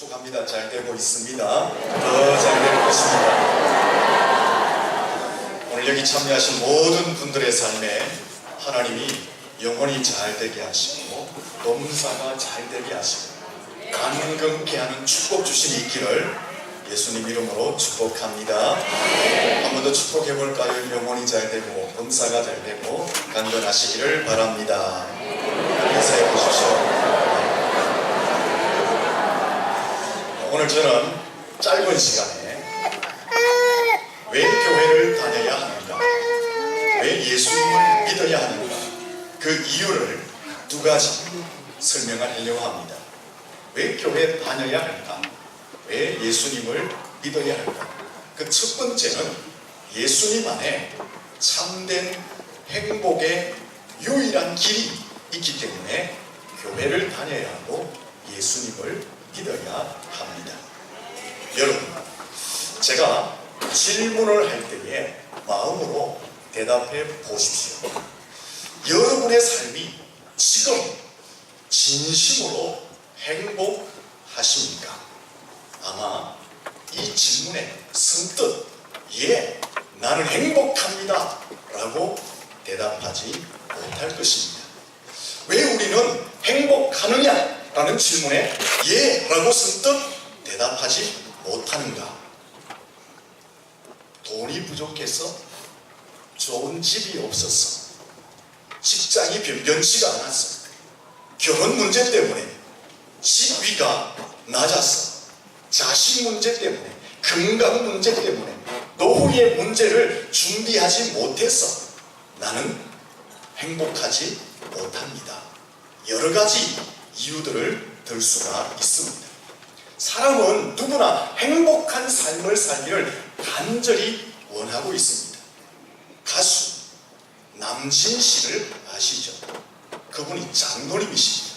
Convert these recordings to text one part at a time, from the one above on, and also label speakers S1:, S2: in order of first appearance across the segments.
S1: 축복합니다. 잘 되고 있습니다. 더 잘 될 것입니다. 오늘 여기 참여하신 모든 분들의 삶에 하나님이 영혼이 잘 되게 하시고 농사가 잘 되게 하시고 강건케 하는 축복 주신이 있기를 예수님 이름으로 축복합니다. 한 번 더 축복해 볼까요? 영혼이 잘 되고 농사가 잘 되고 강건하시기를 바랍니다. 인사해 보십시오. 오늘 저는 짧은 시간에 왜 교회를 다녀야 하는가, 왜 예수님을 믿어야 하는가, 그 이유를 두 가지 설명을 하려고 합니다. 왜 교회 다녀야 할까? 왜 예수님을 믿어야 할까? 그 첫 번째는 예수님 안에 참된 행복의 유일한 길이 있기 때문에 교회를 다녀야 하고 예수님을 믿어야 합니다. 여러분, 제가 질문을 할 때에 마음으로 대답해 보십시오. 여러분의 삶이 지금 진심으로 행복하십니까? 아마 이 질문에 선뜻 예, 나는 행복합니다 라고 대답하지 못할 것입니다. 왜 우리는 행복하느냐 라는 질문에 예 라고 선뜻 대답하지 못하는가? 돈이 부족해서, 좋은 집이 없어서, 직장이 변변치가 않았어, 결혼 문제 때문에, 직위가 낮아서, 자식 문제 때문에, 건강 문제 때문에, 노후의 문제를 준비하지 못해서 나는 행복하지 못합니다. 여러 가지 이유들을 들 수가 있습니다. 사람은 누구나 행복한 삶을 살기를 간절히 원하고 있습니다. 가수 남진 씨를 아시죠? 그분이 장로님이십니다.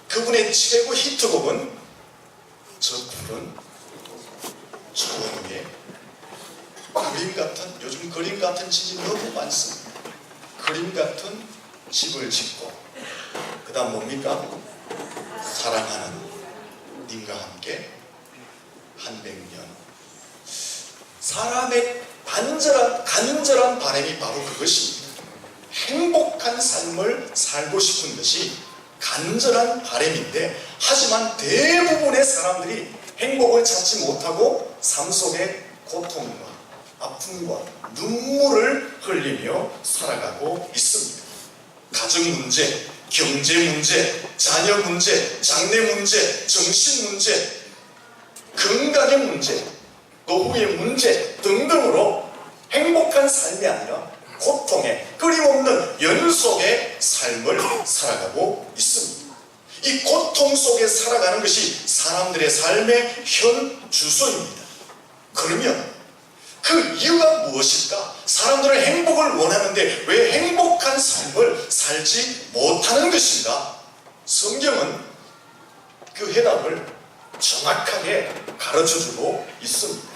S1: 그분의 최고 히트곡은 저 푸른 초원 위에, 그림 같은, 요즘 그림 같은 집이 너무 많습니다. 그림 같은 집을 짓고, 그 다음 뭡니까? 사랑하는 님과 함께 한 백년. 사람의 간절한 바람이 바로 그것입니다. 행복한 삶을 살고 싶은 것이 간절한 바람인데, 하지만 대부분의 사람들이 행복을 찾지 못하고 삶 속에 고통과 아픔과 눈물을 흘리며 살아가고 있습니다. 가정 문제, 경제 문제, 자녀 문제, 장래 문제, 정신 문제, 건강의 문제, 노후의 문제 등등으로 행복한 삶이 아니라 고통의 끊임없는 연속의 삶을 살아가고 있습니다. 이 고통 속에 살아가는 것이 사람들의 삶의 현 주소입니다. 그러면 그 이유가 무엇일까? 사람들은 행복을 원하는데 왜 행복한 삶을 살지 못하는 것인가? 성경은 그 해답을 정확하게 가르쳐주고 있습니다.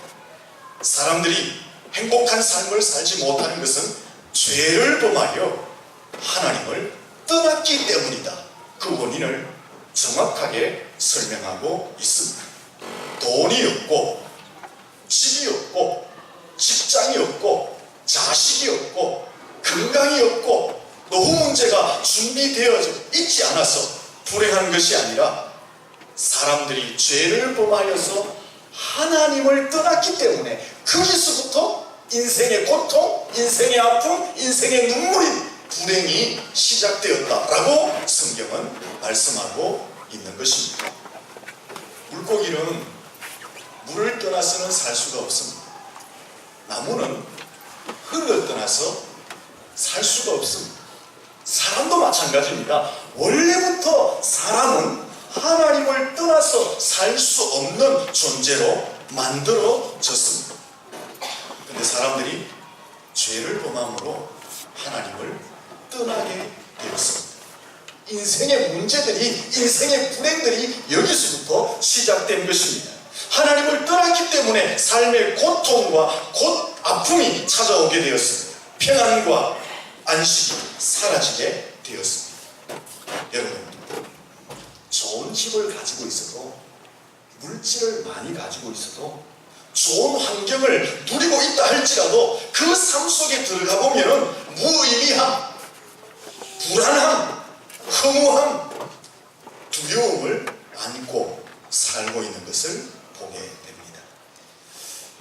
S1: 사람들이 행복한 삶을 살지 못하는 것은 죄를 범하여 하나님을 떠났기 때문이다. 그 원인을 정확하게 설명하고 있습니다. 돈이 없고, 집이 없고, 직장이 없고, 자식이 없고, 건강이 없고, 노후 문제가 준비되어져 있지 않아서 불행한 것이 아니라 사람들이 죄를 범하여서 하나님을 떠났기 때문에 거기서부터 인생의 고통, 인생의 아픔, 인생의 눈물이, 불행이 시작되었다라고 성경은 말씀하고 있는 것입니다. 물고기는 물을 떠나서는 살 수가 없습니다. 나무는 흙을 떠나서 살 수가 없습니다. 사람도 마찬가지입니다. 원래부터 사람은 하나님을 떠나서 살 수 없는 존재로 만들어졌습니다. 그런데 사람들이 죄를 범함으로 하나님을 떠나게 되었습니다. 인생의 문제들이, 인생의 불행들이 여기서부터 시작된 것입니다. 하나님을 떠났기 때문에 삶의 고통과 아픔이 찾아오게 되었습니다. 평안과 안식이 사라지게 되었습니다. 여러분, 좋은 집을 가지고 있어도 물 물질을 많이 가지고 있어도 좋은 환경을 누리고 있다 할지라도 그 삶 속에 들어가 보면은 무의미함, 불안함, 허무함, 두려움을 안고 살고 있는 것을 보게 됩니다.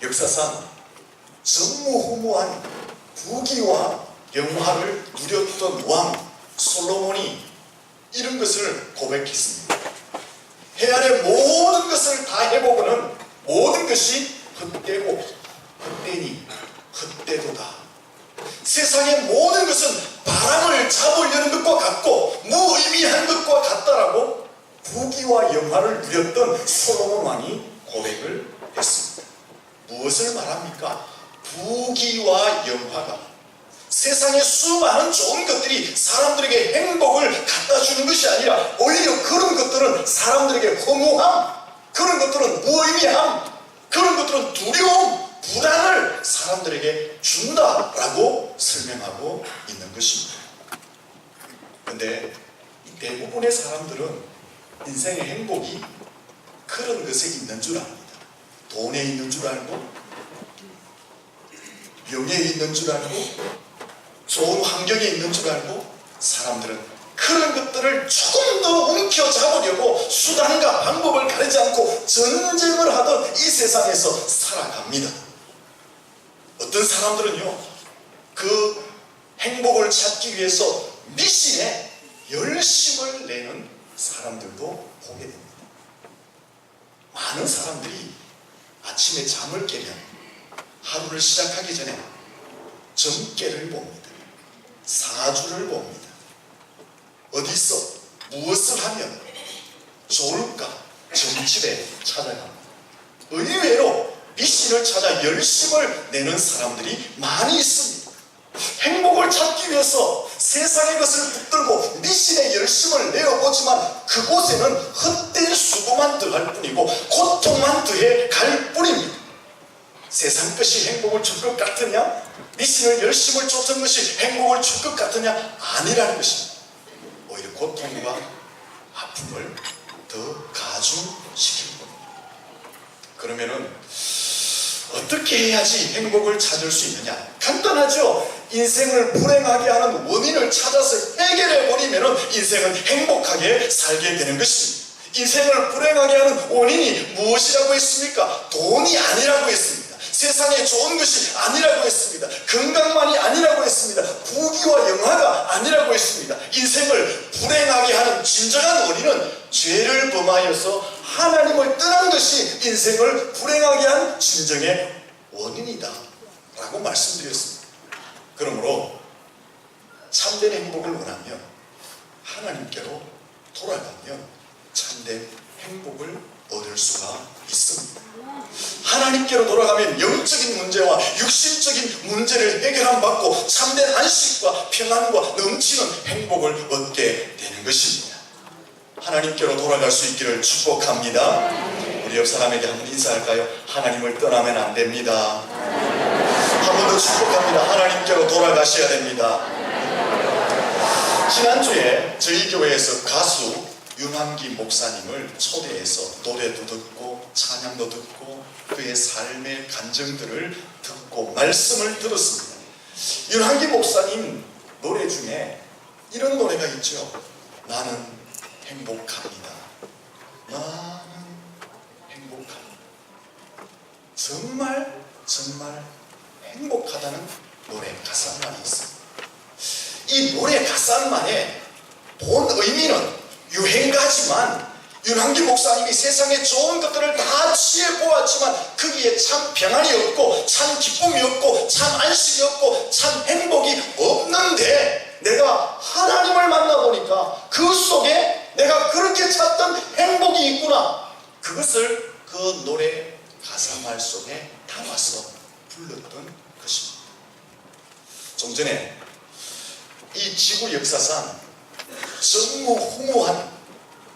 S1: 역사상 전무후무한 부귀와 영화를 누렸던 왕 솔로몬이 이런 것을 고백했습니다. 해안의 모든 것을 다 해보고는 모든 것이 헛되고 헛되니 헛되도다. 세상의 모든 것은 바람을 잡으려는 것과 같고 무의미한 것과 같다라고 부귀와 영화를 누렸던 솔로몬 왕이 고백을 했습니다. 무엇을 말합니까? 부귀와 영화가 세상의 수많은 좋은 것들이 사람들에게 행복을 갖다 주는 것이 아니라 오히려 그런 것들은 사람들에게 허무함, 그런 것들은 무의미함, 그런 것들은 두려움, 불안을 사람들에게 준다라고 설명하고 있는 것입니다. 그런데 대부분의 사람들은 인생의 행복이 그런 것에 있는 줄 압니다. 돈에 있는 줄 알고, 명예에 있는 줄 알고, 좋은 환경에 있는 줄 알고, 사람들은 그런 것들을 조금 더 움켜잡으려고 수단과 방법을 가리지 않고 전쟁을 하던 이 세상에서 살아갑니다. 어떤 사람들은요, 그 행복을 찾기 위해서 미신에 열심을 내는 사람들도 보게 됩니다. 많은 사람들이 아침에 잠을 깨면 하루를 시작하기 전에 점괘를 봅니다. 사주를 봅니다. 어디서 무엇을 하면 좋을까 점집에 찾아갑니다. 의외로 미신을 찾아 열심을 내는 사람들이 많이 있습니다. 행복을 찾기 위해서 세상의 것을 붙들고 미신에 열심을 내어보지만 그곳에는 헛된 수고만 더할 뿐이고 고통만 더해 갈 뿐입니다. 세상 것이 행복을 줄 것 같으냐? 미신을 열심을 쫓은 것이 행복을 줄 것 같으냐? 아니라는 것입니다. 오히려 고통과 아픔을 더 가중시키는 겁니다. 그러면은 어떻게 해야지 행복을 찾을 수 있느냐? 간단하죠. 인생을 불행하게 하는 원인을 찾아서 해결해 버리면은 인생은 행복하게 살게 되는 것입니다. 인생을 불행하게 하는 원인이 무엇이라고 했습니까? 돈이 아니라고 했습니다. 세상에 좋은 것이 아니라고 했습니다. 건강만이 아니라고 했습니다. 부귀와 영화가 아니라고 했습니다. 인생을 불행하게 하는 진정한 원인은 죄를 범하여서 하나님을 떠난 것이 인생을 불행하게 한 진정의 원인이다 라고 말씀드렸습니다. 그러므로 참된 행복을 원하면 하나님께로 돌아가면 참된 행복을 얻을 수가 있습니다. 하나님께로 돌아가면 영적인 문제와 육신적인 문제를 해결함 받고 참된 안식과 평안과 넘치는 행복을 얻게 되는 것입니다. 하나님께로 돌아갈 수 있기를 축복합니다. 우리 옆 사람에게 한번 인사할까요? 하나님을 떠나면 안 됩니다. 한 번 더 축복합니다. 하나님께로 돌아가셔야 됩니다. 지난주에 저희 교회에서 가수 윤한기 목사님을 초대해서 노래도 듣고 찬양도 듣고 그의 삶의 간증들을 듣고 말씀을 들었습니다. 윤한기 목사님 노래 중에 이런 노래가 있죠. 나는 행복합니다. 나는 행복합니다. 정말 행복하다는 노래 가사만이 있습니다. 이 노래 가사만의 본 의미는 유행가지만 윤한기 목사님이 세상에 좋은 것들을 다 취해보았지만 거기에 참 평안이 없고 참 기쁨이 없고 참 안식이 없고 참 행복이 없는데 내가 하나님을 만나보니까 그 속에 내가 그렇게 찾던 행복이 있구나. 그것을 그 노래 가사말 속에 담아서 불렀던 것입니다. 좀 전에 이 지구 역사상 전무후무한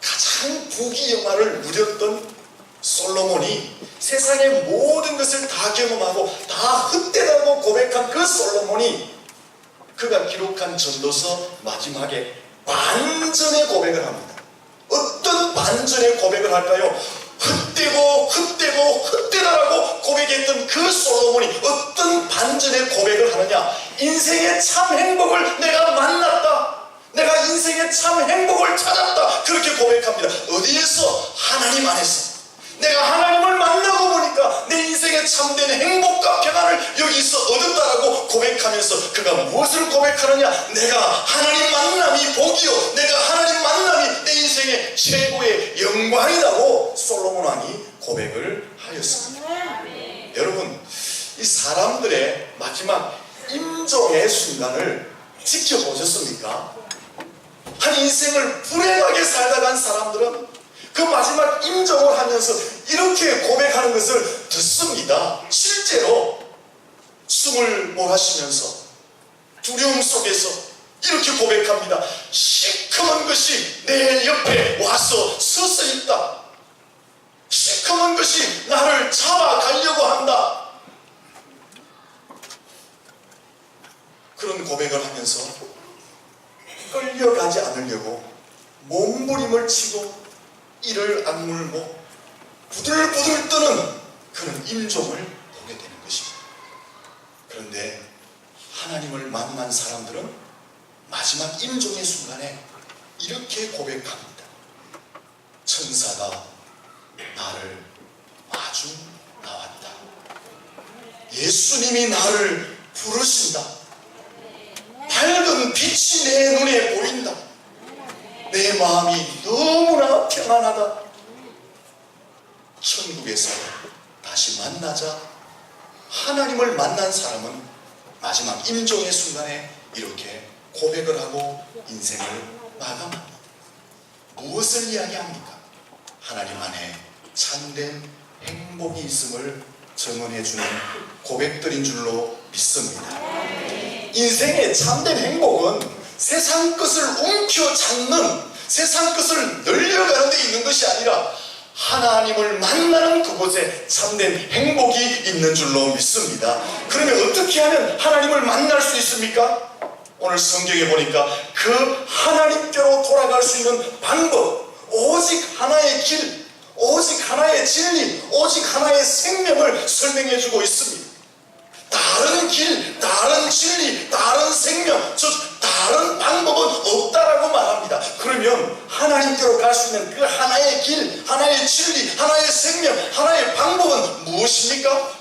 S1: 가장 부귀영화를 누렸던 솔로몬이 세상의 모든 것을 다 경험하고 다 헛되다고 고백한 그 솔로몬이 그가 기록한 전도서 마지막에 반전의 고백을 합니다. 어떤 반전의 고백을 할까요? 헛되고 고백했던 그 솔로몬이 어떤 반전의 고백을 하느냐? 인생의 참 행복을 내가 만났다, 내가 인생의 참 행복을 찾았다, 그렇게 고백합니다. 어디에서? 하나님 안에서. 내가 하나님을 만나고 보니까 내 인생의 참된 행복과 평안을 여기서 얻었다라고 고백하면서 그가 무엇을 고백하느냐? 내가 하나님 만남이 복이요, 내가 하나님 만남이 내 인생의 최고의 영광이라고 솔로몬 왕이 고백을 하였습니다. 여러분, 이 사람들의 마지막 임종의 순간을 지켜보셨습니까? 한 인생을 불행하게 살다 간 사람들은 그 마지막 임종을 하면서 이렇게 고백하는 것을 듣습니다. 실제로 숨을 몰아쉬면서 두려움 속에서 이렇게 고백합니다. 시커먼 것이 내 옆에 와서 서서 있다. 시커먼 것이 나를 잡아가려고 한다. 그런 고백을 하면서 끌려가지 않으려고 몸부림을 치고 이를 악물고 부들부들 뜨는 그런 임종을 보게 되는 것입니다. 그런데 하나님을 만난 사람들은 마지막 임종의 순간에 이렇게 고백합니다. 천사가 나를 마주 나왔다. 예수님이 나를 부르신다. 밝은 빛이 내 눈에 보인다. 내 마음이 너무나 평안하다. 천국에서 다시 만나자. 하나님을 만난 사람은 마지막 임종의 순간에 이렇게 고백을 하고 인생을 마감합니다. 무엇을 이야기합니까? 하나님 안에 참된 행복이 있음을 증언해주는 고백들인 줄로 믿습니다. 인생의 참된 행복은 세상 것을 움켜잡는, 세상 것을 늘려가는 데 있는 것이 아니라 하나님을 만나는 그곳에 참된 행복이 있는 줄로 믿습니다. 그러면 어떻게 하면 하나님을 만날 수 있습니까? 오늘 성경에 보니까 그 하나님께로 돌아갈 수 있는 방법, 오직 하나의 길, 오직 하나의 진리, 오직 하나의 생명을 설명해 주고 있습니다. 다른 길, 다른 진리, 다른 생명, 즉 다른 방법은 없다라고 말합니다. 그러면 하나님께로 갈 수 있는 그 하나의 길, 하나의 진리, 하나의 생명, 하나의 방법은 무엇입니까?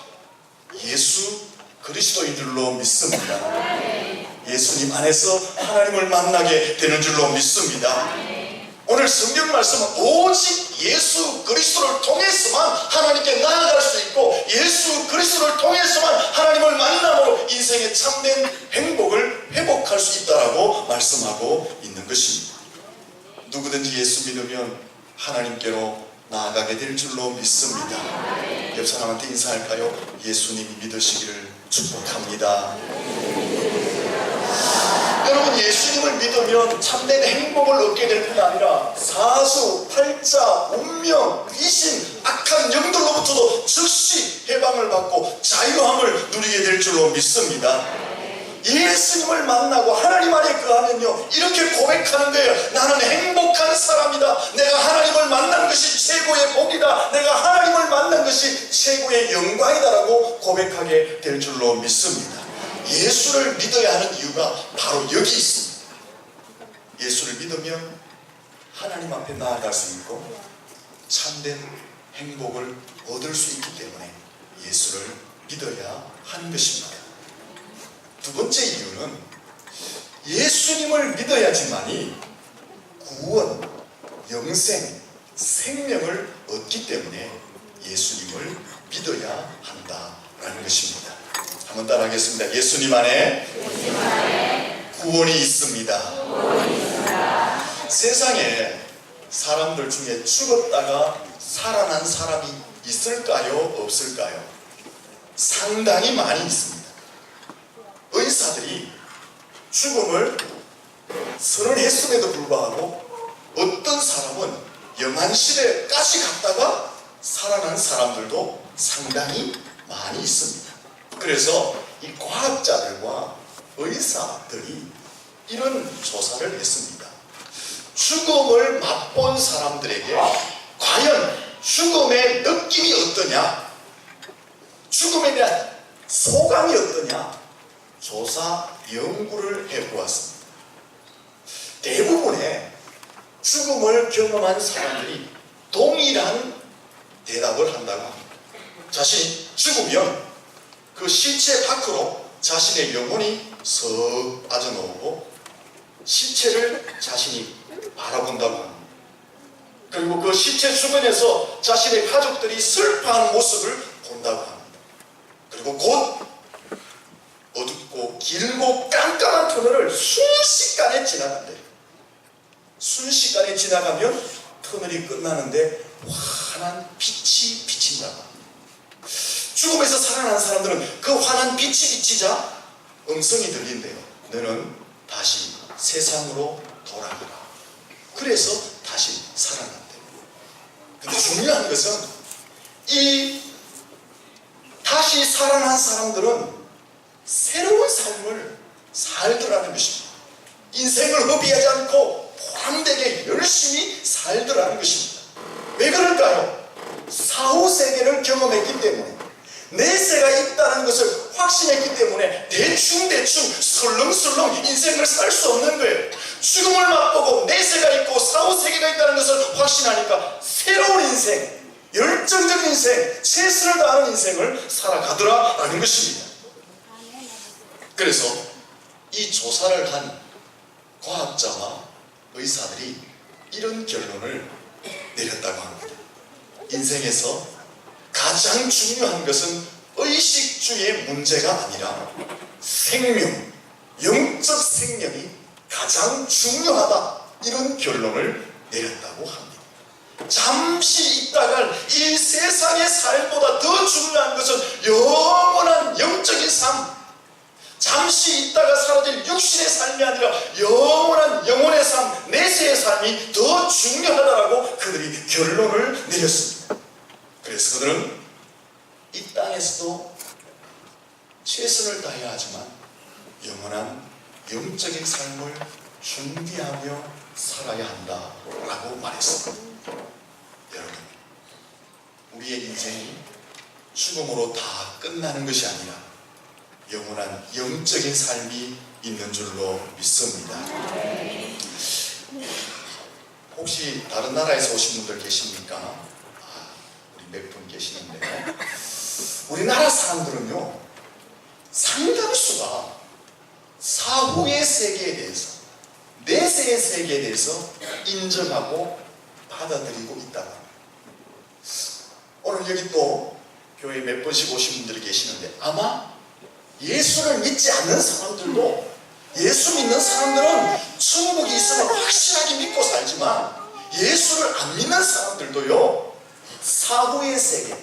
S1: 예수 그리스도인 줄로 믿습니다. 예수님 안에서 하나님을 만나게 되는 줄로 믿습니다. 오늘 성경 말씀은 오직 예수 그리스도를 통해서만 하나님께 나아갈 수 있고, 예수 그리스도를 통해서만 하나님을 만남으로 인생의 참된 행복을 회복할 수 있다라고 말씀하고 있는 것입니다. 누구든지 예수 믿으면 하나님께로 나아가게 될 줄로 믿습니다. 옆 사람한테 인사할까요? 예수님 믿으시기를 축복합니다. 여러분, 예수님을 믿으면 참된 행복을 얻게 될 뿐 아니라 사수, 팔자, 운명, 귀신, 악한 영들로부터도 즉시 해방을 받고 자유함을 누리게 될 줄로 믿습니다. 예수님을 만나고 하나님 안에 거하면요, 이렇게 고백하는 거예요. 나는 행복한 사람이다. 내가 하나님을 만난 것이 최고의 복이다. 내가 하나님을 만난 것이 최고의 영광이다라고 고백하게 될 줄로 믿습니다. 예수를 믿어야 하는 이유가 바로 여기 있습니다. 예수를 믿으면 하나님 앞에 나아갈 수 있고 참된 행복을 얻을 수 있기 때문에 예수를 믿어야 하는 것입니다. 두 번째 이유는 예수님을 믿어야지만이 구원, 영생, 생명을 얻기 때문에 예수님을 믿어야 한다라는 것입니다. 한번 따라하겠습니다. 예수님 안에 구원이 있습니다. 세상에 사람들 중에 죽었다가 살아난 사람이 있을까요? 없을까요? 상당히 많이 있습니다. 의사들이 죽음을 선언했음에도 불구하고 어떤 사람은 영안실에까지 갔다가 살아난 사람들도 상당히 많이 있습니다. 그래서 이 과학자들과 의사들이 이런 조사를 했습니다. 죽음을 맛본 사람들에게 과연 죽음의 느낌이 어떠냐? 죽음에 대한 소감이 어떠냐? 조사 연구를 해보았습니다. 대부분의 죽음을 경험한 사람들이 동일한 대답을 한다고 합니다. 자신이 죽으면 그 시체 밖으로 자신의 영혼이 썩 빠져나오고 시체를 자신이 바라본다고 합니다. 그리고 그 시체 주변에서 자신의 가족들이 슬퍼하는 모습을 본다고 합니다. 그리고 곧 어둡고 길고 깜깜한 터널을 순식간에 지나간대. 순식간에 지나가면 터널이 끝나는데 환한 빛이 비친다고 합니다. 죽음에서 살아난 사람들은 그 환한 빛이 비치자 음성이 들린대요. 너는 다시 세상으로 돌아가라. 그래서 다시 살아난대요. 근데 중요한 것은 이 다시 살아난 사람들은 새로운 삶을 살더라는 것입니다. 인생을 허비하지 않고 보람되게 열심히 살더라는 것입니다. 왜 그럴까요? 사후세계를 경험했기 때문에, 내세가 있다는 것을 확신했기 때문에 대충 설렁설렁 인생을 살 수 없는 거예요. 죽음을 맛보고 내세가 있고 사후세계가 있다는 것을 확신하니까 새로운 인생, 열정적인 인생, 최선을 다하는 인생을 살아가더라라는 것입니다. 그래서 이 조사를 한 과학자와 의사들이 이런 결론을 내렸다고 합니다. 인생에서 가장 중요한 것은 의식주의 문제가 아니라 생명, 영적 생명이 가장 중요하다, 이런 결론을 내렸다고 합니다. 잠시 있다갈 이 세상의 삶보다 더 중요한 것은 영원한 영적인 삶, 잠시 있다가 사라질 육신의 삶이 아니라 영원한 영혼의 삶, 내세의 삶이 더 중요하다라고 그들이 결론을 내렸습니다. 그래서 그들은 이 땅에서도 최선을 다해야 하지만 영원한 영적인 삶을 준비하며 살아야 한다라고 말했습니다. 여러분, 우리의 인생이 죽음으로 다 끝나는 것이 아니라 영원한 영적인 삶이 있는 줄로 믿습니다. 혹시 다른 나라에서 오신 분들 계십니까? 우리 몇 분 계시는데요. 우리나라 사람들은요, 상당수가 사후의 세계에 대해서, 내세의 세계에 대해서 인정하고 받아들이고 있다고 합니다. 오늘 여기 또 교회 몇 번씩 오신 분들이 계시는데, 아마 예수를 믿지 않는 사람들도, 예수 믿는 사람들은 천국이 있음을 확실하게 믿고 살지만, 예수를 안 믿는 사람들도요, 사후의 세계,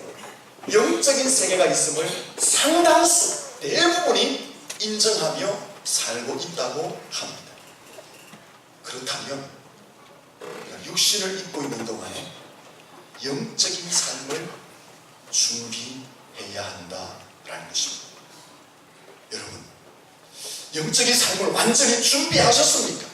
S1: 영적인 세계가 있음을 상당수, 대부분이 인정하며 살고 있다고 합니다. 그렇다면 육신을 입고 있는 동안에 영적인 삶을 준비해야 한다라는 것입니다. 여러분, 영적인 삶을 완전히 준비하셨습니까?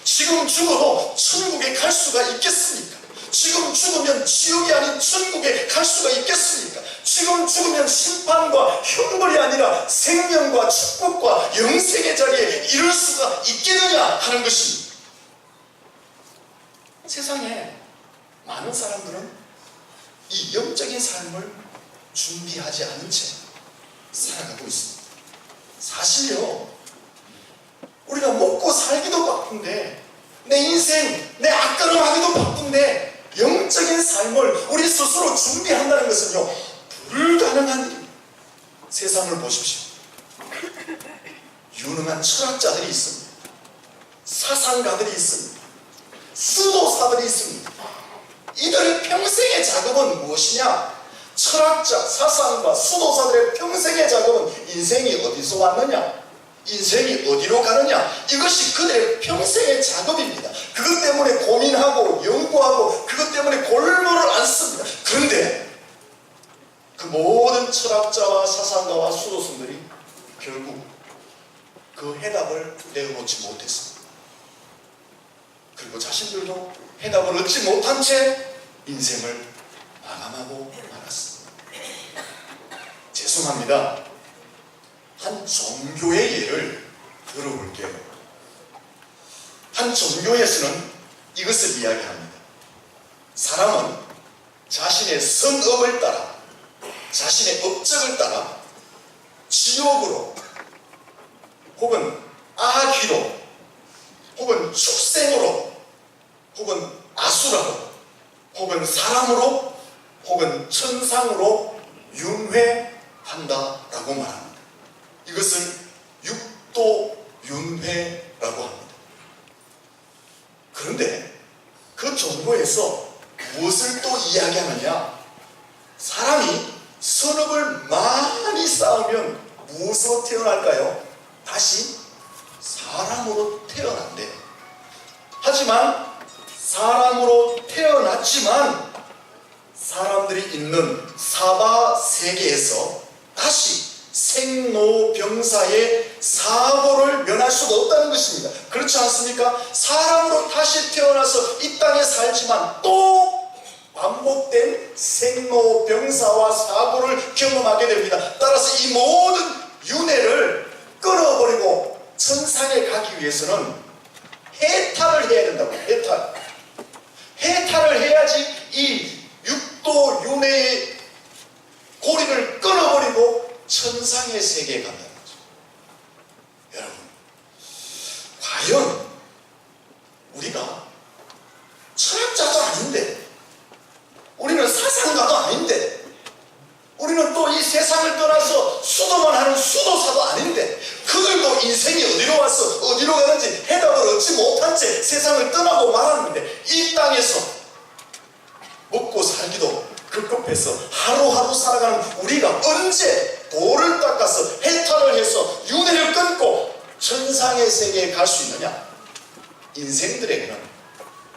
S1: 지금 죽어도 천국에 갈 수가 있겠습니까? 지금 죽으면 지옥이 아닌 천국에 갈 수가 있겠습니까? 지금 죽으면 심판과 형벌이 아니라 생명과 축복과 영생의 자리에 이룰 수가 있겠느냐 하는 것입니다. 세상에 많은 사람들은 이 영적인 삶을 준비하지 않은 채 살아가고 있습니다. 사실요, 우리가 먹고 살기도 바쁜데, 내 인생, 내 앞걸음하기도 바쁜데, 영적인 삶을 우리 스스로 준비한다는 것은요, 불가능한 일입니다. 세상을 보십시오. 유능한 철학자들이 있습니다. 사상가들이 있습니다. 수도사들이 있습니다. 이들의 평생의 작업은 무엇이냐? 철학자, 사상가, 수도사들의 평생의 작업은 인생이 어디서 왔느냐? 인생이 어디로 가느냐? 이것이 그들의 평생의 작업입니다. 그것 때문에 고민하고 연구하고 그것 때문에 골몰을 앓습니다. 그런데 그 모든 철학자와 사상가와 수도승들이 결국 그 해답을 내어놓지 못했습니다. 그리고 자신들도 해답을 얻지 못한 채 인생을 마감하고 말았습니다. 죄송합니다. 한 종교의 예를 들어볼게요. 한 종교에서는 이것을 이야기합니다. 사람은 자신의 성업을 따라, 자신의 업적을 따라 지옥으로 혹은 아귀로 혹은 축생으로 혹은 아수라로 혹은 사람으로 혹은 천상으로 윤회한다라고 말합니다. 이것을 육도윤회라고 합니다. 그런데 그 종교에서 무엇을 또 이야기하느냐? 사람이 선업을 많이 쌓으면 무엇으로 태어날까요? 다시 사람으로 태어난대. 하지만 사람으로 태어났지만 사람들이 있는 사바 세계에서 다시 생로병사의 사고를 면할 수가 없다는 것입니다. 그렇지 않습니까? 사람으로 다시 태어나서 이 땅에 살지만 또 반복된 생로병사와 사고를 경험하게 됩니다. 따라서 이 모든 윤회를 끊어버리고 천상에 가기 위해서는 해탈을 해야 된다고. 해탈을 해야지 이 육도윤회의 고리를 끊어버리고 천상의 세계에 간다는 거죠. 여러분, 과연 우리가 철학자도 아닌데, 우리는 사상가도 아닌데, 우리는 또 이 세상을 떠나서 수도만 하는 수도사도 아닌데, 그들도 인생이 어디로 와서 어디로 가는지 해답을 얻지 못한 채 세상을 떠나고 말았는데, 이 땅에서 먹고 살기도 급급해서 하루하루 살아가는 우리가 언제 돌을 닦아서 해탈을 해서 윤회를 끊고 천상의 세계에 갈 수 있느냐? 인생들에게는,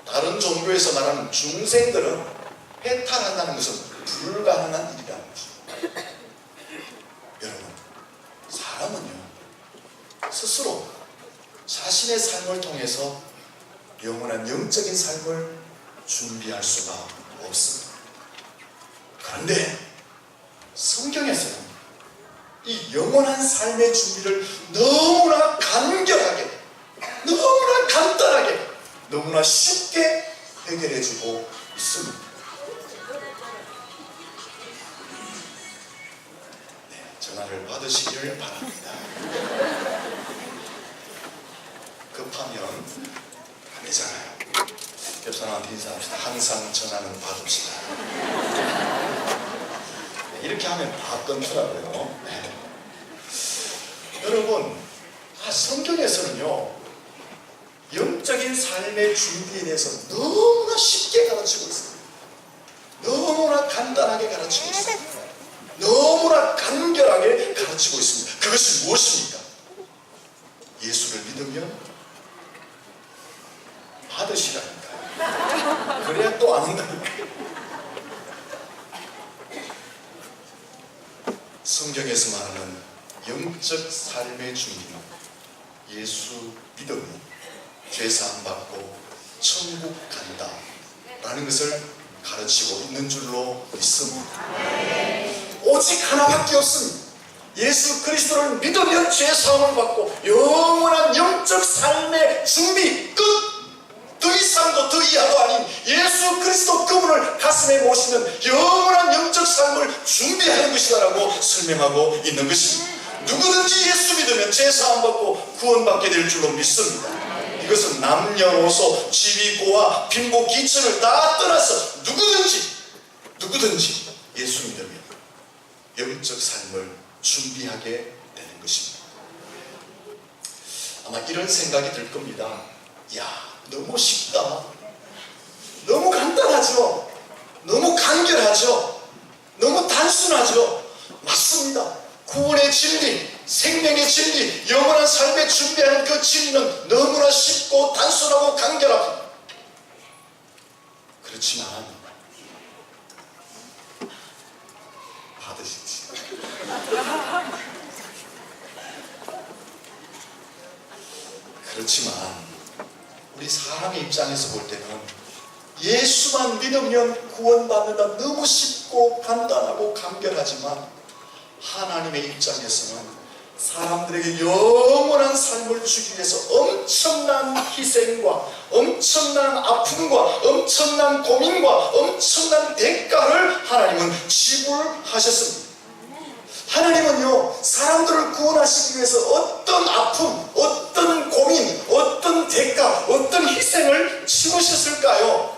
S1: 다른 종교에서 말하는 중생들은 해탈한다는 것은 불가능한 일이라는 것입니다. 여러분, 사람은요 스스로 자신의 삶을 통해서 영원한 영적인 삶을 준비할 수가 없습니다. 그런데 성경에서는 이 영원한 삶의 준비를 너무나 간결하게, 너무나 간단하게, 너무나 쉽게 해결해주고 있습니다. 네, 전화를 받으시기를 바랍니다. 급하면 안 되잖아요. 옆 사람한테 인사합시다. 항상 전화는 받읍시다. 이렇게 하면 받던더라고요. 네. 여러분, 성경에서는요 영적인 삶의 준비에 대해서 너무나 쉽게 가르치고 있습니다. 너무나 간단하게 가르치고 있습니다. 너무나 간결하게 가르치고 있습니다. 그것이 무엇입니까? 예수를 믿으면 받으시라니까요. 그래야 또 안 온다니까요. 성경에서 말하는 영적 삶의 준비는 예수 믿으면 죄사함 받고 천국 간다 라는 것을 가르치고 있는 줄로 믿습니다. 오직 하나밖에 없습니다. 예수 그리스도를 믿으면 죄사함을 받고 영원한 영적 삶의 준비 끝! 더 이상도 더 이하도 아닌 예수 그리스도 그분을 가슴에 모시는 영원한 영적 삶을 준비하는 것이다라고 설명하고 있는 것입니다. 누구든지 예수 믿으면 죄사함 받고 구원받게 될 줄로 믿습니다. 이것은 남녀노소 지위고와 빈고 기천을 다 떠나서 누구든지 예수 믿으면 영적 삶을 준비하게 되는 것입니다. 아마 이런 생각이 들 겁니다. 야, 너무 쉽다. 너무 간단하죠. 너무 간결하죠. 너무 단순하죠. 맞습니다. 구원의 진리, 생명의 진리, 영원한 삶에 준비하는 그 진리는 너무나 쉽고 단순하고 간결합니다. 그렇지만 받으시지. 그렇지만 우리 사람의 입장에서 볼 때는 예수만 믿으면 구원받는다, 너무 쉽고 간단하고 간결하지만 하나님의 입장에서는 사람들에게 영원한 삶을 주기 위해서 엄청난 희생과 엄청난 아픔과 엄청난 고민과 엄청난 대가를 하나님은 지불하셨습니다. 하나님은요, 사람들을 구원하시기 위해서 어떤 아픔, 어떤 고민, 어떤 대가, 어떤 희생을 치르셨을까요?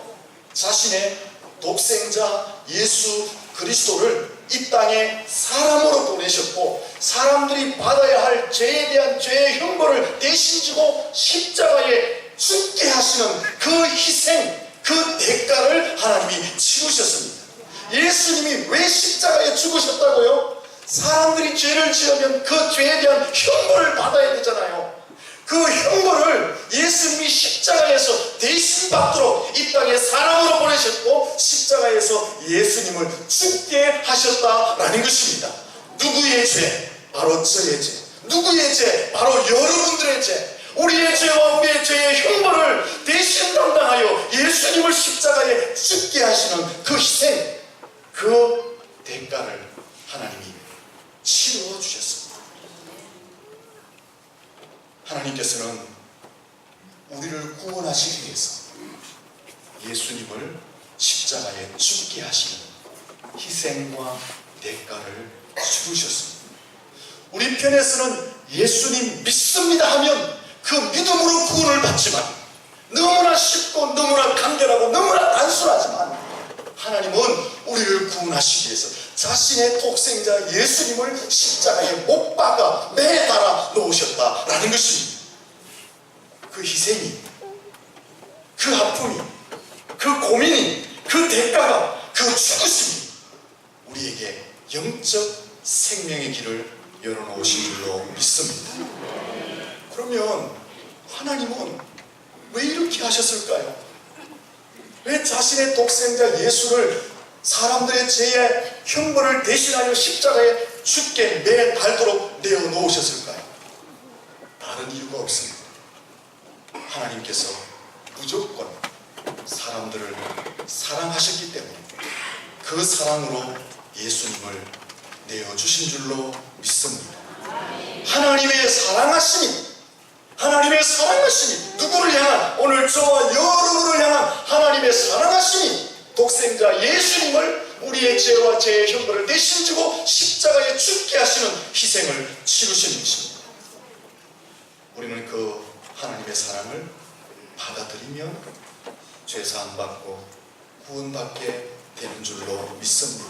S1: 자신의 독생자 예수 그리스도를 이 땅에 사람으로 보내셨고, 사람들이 받아야 할 죄에 대한 죄의 형벌을 대신 지고 십자가에 죽게 하시는 그 희생, 그 대가를 하나님이 치르셨습니다. 예수님이 왜 십자가에 죽으셨다고요? 사람들이 죄를 지으면 그 죄에 대한 형벌을 받아야 되잖아요. 그 형벌을 예수님이 십자가에서 대신 받도록 이 땅에 사람으로 보내셨고, 십자가에서 예수님을 죽게 하셨다라는 것입니다. 누구의 죄? 바로 저의 죄. 누구의 죄? 바로 여러분들의 죄. 우리의 죄와 우리의 죄의 형벌을 대신 담당하여 예수님을 십자가에 죽게 하시는 그 희생, 그 대가를 하나님이 치루어 주셨습니다. 하나님께서는 우리를 구원하시기 위해서 예수님을 십자가에 죽게 하시는 희생과 대가를 치르셨습니다. 우리 편에서는 예수님 믿습니다 하면 그 믿음으로 구원을 받지만, 너무나 쉽고 너무나 간결하고 너무나 단순하지만, 하나님은 우리를 구원하시기 위해서 자신의 독생자 예수님을 십자가에 못 박아 매달아 놓으셨다라는 것입니다. 그 희생이, 그 아픔이, 그 고민이, 그 대가가, 그 죽으심이 우리에게 영적 생명의 길을 열어놓으신 줄로 믿습니다. 그러면 하나님은 왜 이렇게 하셨을까요? 왜 자신의 독생자 예수를 사람들의 죄의 형벌을 대신하여 십자가에 죽게 매달도록 내어놓으셨을까요? 다른 이유가 없습니다. 하나님께서 무조건 사람들을 사랑하셨기 때문에 그 사랑으로 예수님을 내어주신 줄로 믿습니다. 하나님의 사랑하심이, 누구를 향한, 오늘 저와 여러분을 향한 하나님의 사랑하심이 독생자 예수님을 우리의 죄와 죄의 형벌을 대신 지고 십자가에 죽게 하시는 희생을 치르신 것입니다. 우리는 그 하나님의 사랑을 받아들이면 죄사함 받고 구원받게 되는 줄로 믿습니다.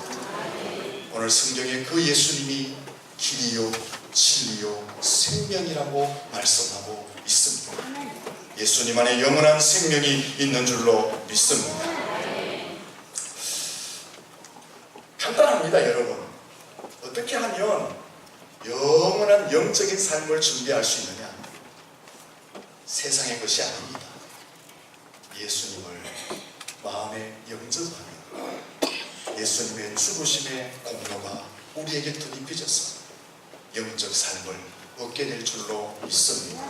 S1: 오늘 성경에 그 예수님이 길이요 진리요 생명이라고 말씀하고 있습니다. 예수님 안에 영원한 생명이 있는 줄로 믿습니다. 간단합니다, 여러분. 어떻게 하면 영원한 영적인 삶을 준비할 수 있느냐? 세상의 것이 아닙니다. 예수님을 마음에 영접하면 예수님의 죽으심의 공로가 우리에게 덧입혀져서 영적 삶을 얻게 될 줄로 믿습니다.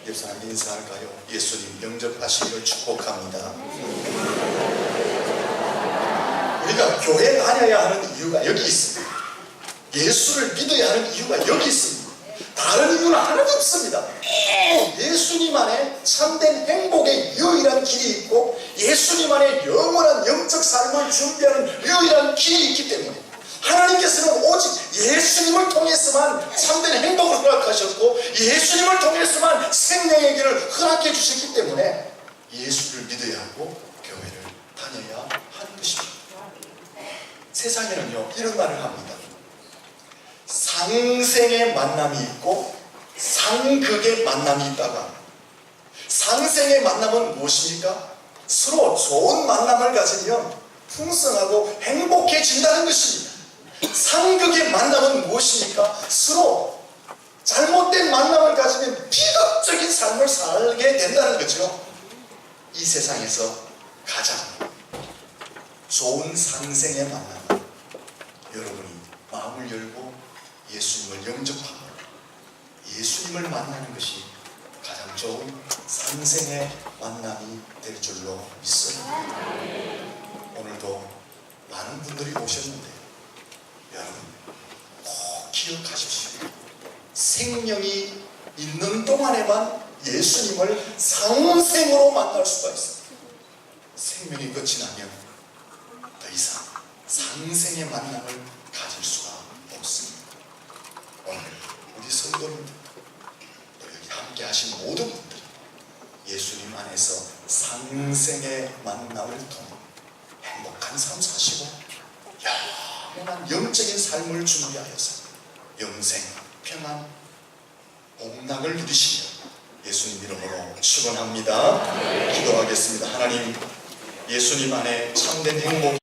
S1: 옆 사람 인사할까요? 예수님 영접하시기를 축복합니다. 우리가 교회 다녀야 하는 이유가 여기 있습니다. 예수를 믿어야 하는 이유가 여기 있습니다. 다른 이유는 하나도 없습니다. 예수님 안에 참된 행복의 유일한 길이 있고, 예수님 안에 영원한 영적 삶을 준비하는 유일한 길이 있기 때문에 하나님께서는 오직 예수님을 통해서만 참된 행복을 허락하셨고, 예수님을 통해서만 생명의 길을 허락해 주셨기 때문에 예수를 믿어야 하고 교회를 다녀야 하는 것입니다. 세상에는요, 이런 말을 합니다. 상생의 만남이 있고 상극의 만남이 있다가, 상생의 만남은 무엇입니까? 서로 좋은 만남을 가지면 풍성하고 행복해진다는 것입니다. 상극의 만남은 무엇입니까? 서로 잘못된 만남을 가지면 비극적인 삶을 살게 된다는 거죠. 이 세상에서 가장 좋은 상생의 만남은 여러분이 마음을 열고 예수님을 영접하고 예수님을 만나는 것이 가장 좋은 상생의 만남이 될 줄로 믿습니다. 오늘도 많은 분들이 오셨는데 여러분 기억하십시오. 생명이 있는 동안에만 예수님을 상생으로 만날 수가 있습니다. 생명이 끝이 나면 더 이상 상생의 만남을 가질 수가 없습니다. 오늘 우리 성도님들, 또 여기 함께 하신 모든 분들이 예수님 안에서 상생의 만남을 통해 행복한 삶 사시고 영원한 영적인 삶을 준비하여서 영생, 평안, 복락을 누리시며 예수님 이름으로 축원합니다. 기도하겠습니다. 하나님, 예수님 안에 참된 행복